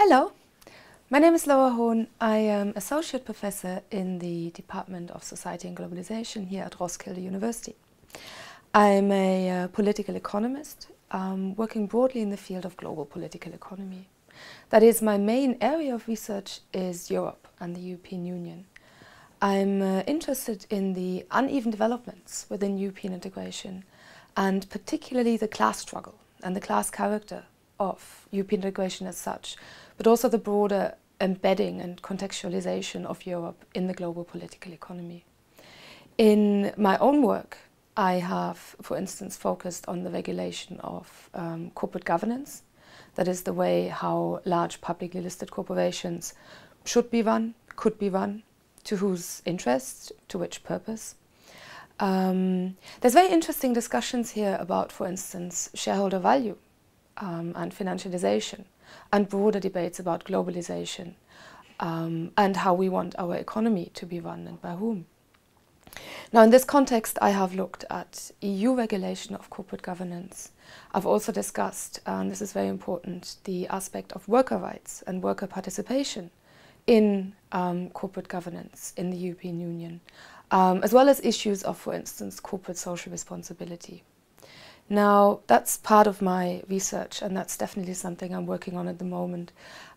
Hello, my name is Laura Hohn. I am Associate Professor in the Department of Society and Globalization here at Roskilde University. I'm a political economist working broadly in the field of global political economy. That is, my main area of research is Europe and the European Union. I'm interested in the uneven developments within European integration and particularly the class struggle and the class character of European integration as such, but also the broader embedding and contextualization of Europe in the global political economy. In my own work, I have, for instance, focused on the regulation of corporate governance. That is the way how large publicly listed corporations should be run, could be run, to whose interests, to which purpose. There's very interesting discussions here about, for instance, shareholder value and financialization, and broader debates about globalization and how we want our economy to be run and by whom. Now, in this context, I have looked at EU regulation of corporate governance. I've also discussed, and this is very important, the aspect of worker rights and worker participation in corporate governance in the European Union, as well as issues of, for instance, corporate social responsibility. Now, that's part of my research, and that's definitely something I'm working on at the moment.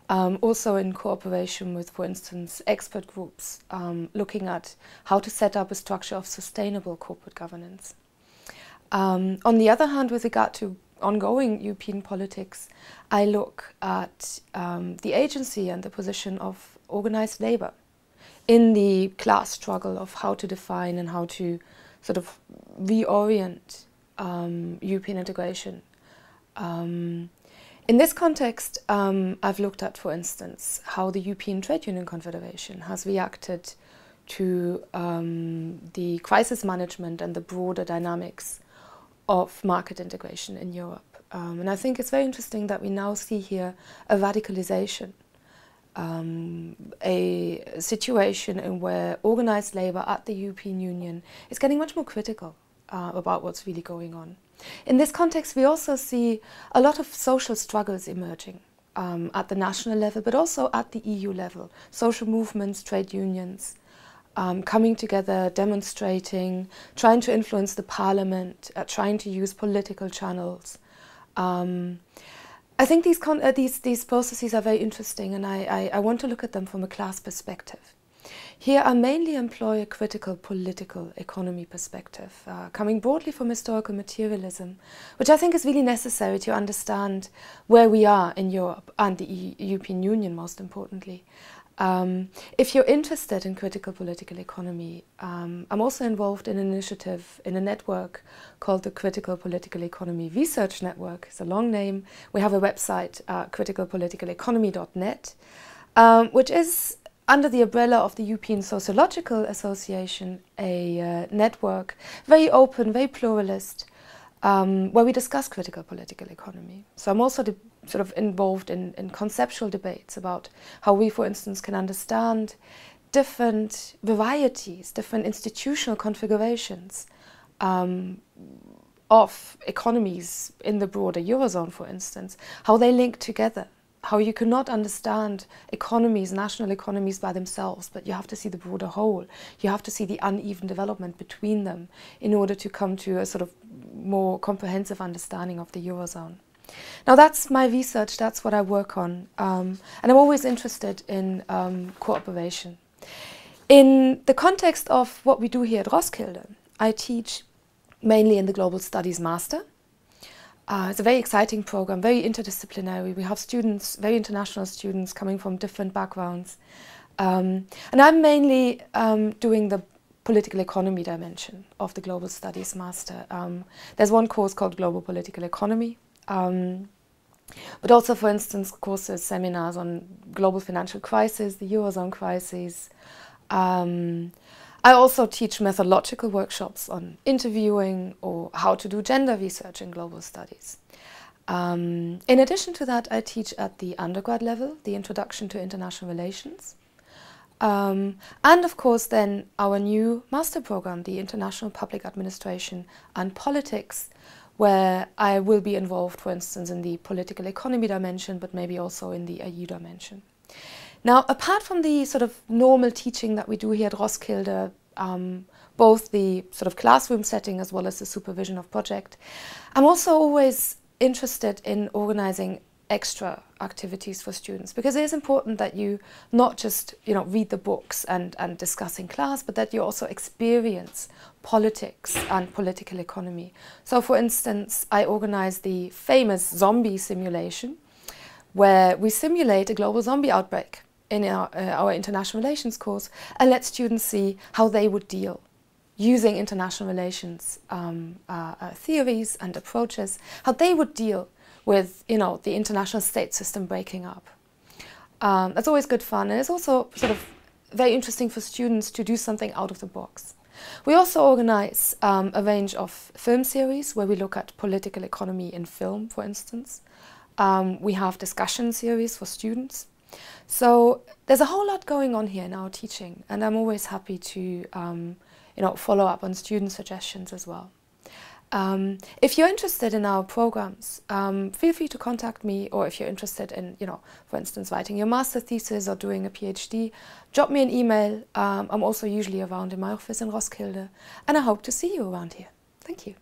Also in cooperation with, for instance, expert groups, looking at how to set up a structure of sustainable corporate governance. On the other hand, with regard to ongoing European politics, I look at the agency and the position of organized labor in the class struggle of how to define and how to sort of reorient European integration. In this context, I've looked at, for instance, how the European Trade Union Confederation has reacted to the crisis management and the broader dynamics of market integration in Europe. And I think it's very interesting that we now see here a radicalization, a situation in where organized labor at the European Union is getting much more critical about what's really going on. In this context, we also see a lot of social struggles emerging at the national level, but also at the EU level. Social movements, trade unions, coming together, demonstrating, trying to influence the parliament, trying to use political channels. I think these processes are very interesting, and I want to look at them from a class perspective. Here I mainly employ a critical political economy perspective, coming broadly from historical materialism, which I think is really necessary to understand where we are in Europe and the European Union, most importantly. If you're interested in critical political economy, I'm also involved in an initiative, in a network called the Critical Political Economy Research Network. It's a long name. We have a website, criticalpoliticaleconomy.net, which is under the umbrella of the European Sociological Association, a network, very open, very pluralist, where we discuss critical political economy. So I'm also sort of involved in conceptual debates about how we, for instance, can understand different varieties, different institutional configurations of economies in the broader Eurozone, for instance, how they link together. How you cannot understand economies, national economies by themselves, but you have to see the broader whole. You have to see the uneven development between them in order to come to a sort of more comprehensive understanding of the Eurozone. Now that's my research, that's what I work on, and I'm always interested in cooperation. In the context of what we do here at Roskilde, I teach mainly in the Global Studies Master. It's a very exciting program, very interdisciplinary. We have students, very international students coming from different backgrounds. And I'm mainly doing the political economy dimension of the Global Studies Master. There's one course called Global Political Economy, but also, for instance, courses, seminars on global financial crisis, the Eurozone crisis. I also teach methodological workshops on interviewing or how to do gender research in global studies. In addition to that, I teach at the undergrad level, the Introduction to International Relations. And of course then our new master program, the International Public Administration and Politics, where I will be involved, for instance, in the political economy dimension, but maybe also in the EU dimension. Now, apart from the sort of normal teaching that we do here at Roskilde, both the sort of classroom setting as well as the supervision of project, I'm also always interested in organizing extra activities for students, because it is important that you not just read the books and discuss in class, but that you also experience politics and political economy. So for instance, I organize the famous zombie simulation, where we simulate a global zombie outbreak in our international relations course and let students see how they would deal using international relations theories and approaches, how they would deal with the international state system breaking up. That's always good fun, and it's also sort of very interesting for students to do something out of the box. We also organize a range of film series where we look at political economy in film, for instance. We have discussion series for students. So there's a whole lot going on here in our teaching, and I'm always happy to follow up on student suggestions as well. If you're interested in our programs, feel free to contact me, or if you're interested in, for instance, writing your master thesis or doing a PhD, drop me an email. I'm also usually around in my office in Roskilde, and I hope to see you around here. Thank you.